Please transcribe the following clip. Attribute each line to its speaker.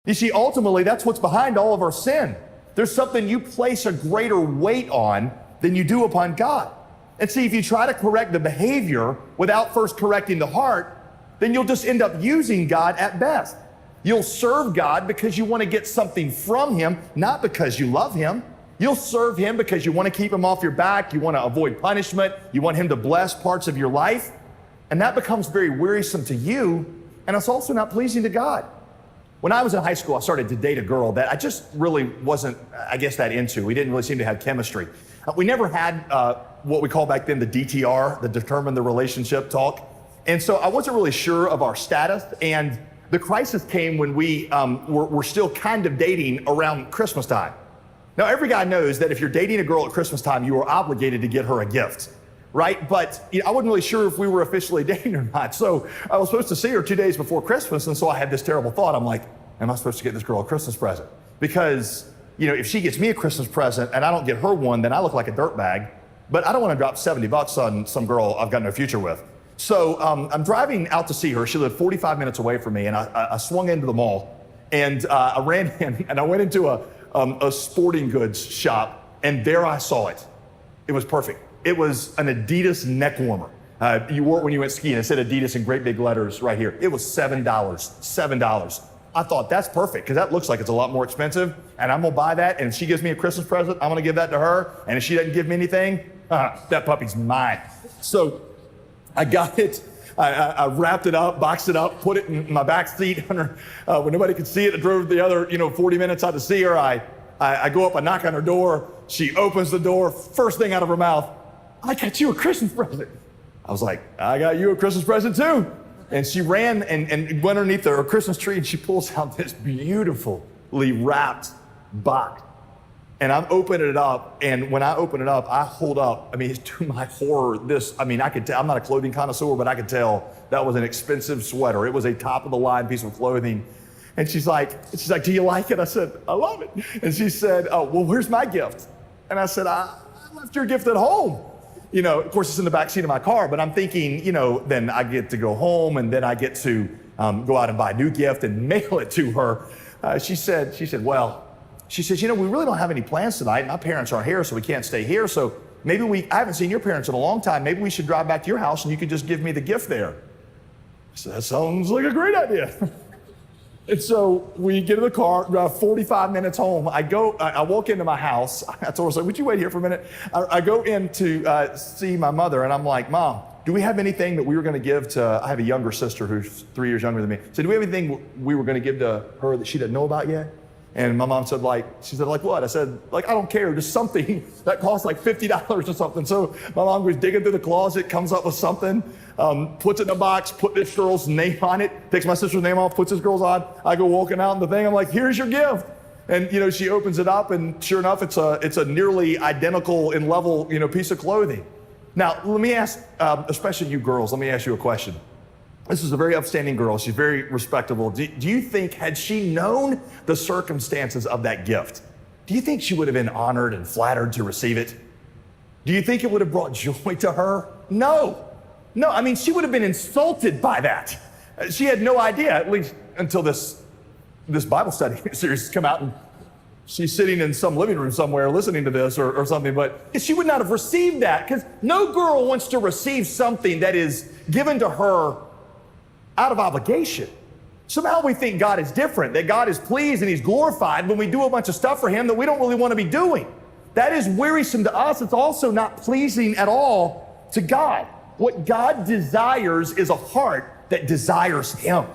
Speaker 1: You see, ultimately, that's what's behind all of our sin. There's something you place a greater weight on than you do upon God. And see, if you try to correct the behavior without first correcting the heart, then you'll just end up using God at best. You'll serve God because you want to get something from him, not because you love him. You'll serve him because you want to keep him off your back. You want to avoid punishment. You want him to bless parts of your life. And that becomes very wearisome to you. And it's also not pleasing to God. When I was in high school, I started to date a girl that I just really wasn't, I guess, that into. We didn't really seem to have chemistry. We never had what we call back then the DTR, the determine the relationship talk. And so I wasn't really sure of our status. And the crisis came when we were still kind of dating around Christmas time. Now, every guy knows that if you're dating a girl at Christmas time, you are obligated to get her a gift, right? But I wasn't really sure if we were officially dating or not. So I was supposed to see her 2 days before Christmas. And so I had this terrible thought. I'm like, am I supposed to get this girl a Christmas present? Because, if she gets me a Christmas present and I don't get her one, then I look like a dirtbag. But I don't want to drop $70 on some girl I've got no future with. So I'm driving out to see her. She lived 45 minutes away from me. And I swung into the mall and I ran in and I went into a sporting goods shop, and there I saw it. It was perfect. It was an Adidas neck warmer. You wore it when you went skiing. It said Adidas in great big letters right here. It was $7. $7. I thought, that's perfect, because that looks like it's a lot more expensive, and I'm gonna buy that, and if she gives me a Christmas present, I'm gonna give that to her, and if she doesn't give me anything, that puppy's mine. So I got it. I wrapped it up, boxed it up, put it in my back seat when nobody could see it. I drove the other, 40 minutes out to see her. I go up, I knock on her door. She opens the door. First thing out of her mouth, I got you a Christmas present. I was like, I got you a Christmas present too. And she ran and went underneath her Christmas tree, and she pulls out this beautifully wrapped box. And I'm opening it up, and when I open it up, I hold up, to my horror, I could tell, I'm not a clothing connoisseur, but I could tell that was an expensive sweater. It was a top-of-the-line piece of clothing. And she's like, do you like it? I said, I love it. And she said, oh, well, where's my gift? And I said, I left your gift at home. Of course, it's in the back seat of my car, but I'm thinking, then I get to go home, and then I get to go out and buy a new gift and mail it to her. She said, we really don't have any plans tonight. My parents aren't here, so we can't stay here. So maybe I haven't seen your parents in a long time. Maybe we should drive back to your house and you could just give me the gift there. I said, that sounds like a great idea. And so we get in the car, drive 45 minutes home. I walk into my house. I told her, I was like, would you wait here for a minute? I go in to see my mother, and I'm like, Mom, do we have anything that we were going to give to, I have a younger sister who's 3 years younger than me. So do we have anything we were going to give to her that she didn't know about yet? And my mom said, she said, what? I said, I don't care, just something that costs like $50 or something. So my mom goes digging through the closet, comes up with something, puts it in a box, put this girl's name on it, takes my sister's name off, puts this girl's on. I go walking out in the thing, I'm like, here's your gift. And, she opens it up, and sure enough, it's a nearly identical in level, piece of clothing. Now, let me ask, especially you girls, let me ask you a question. This is a very upstanding girl. She's very respectable. Do you think, had she known the circumstances of that gift, do you think she would have been honored and flattered to receive it? Do you think it would have brought joy to her? No. She would have been insulted by that. She had no idea, at least until this Bible study series has come out, and she's sitting in some living room somewhere listening to this or something, but she would not have received that, because no girl wants to receive something that is given to her out of obligation. Somehow we think God is different, that God is pleased and he's glorified when we do a bunch of stuff for him that we don't really want to be doing. That is wearisome to us. It's also not pleasing at all to God. What God desires is a heart that desires him.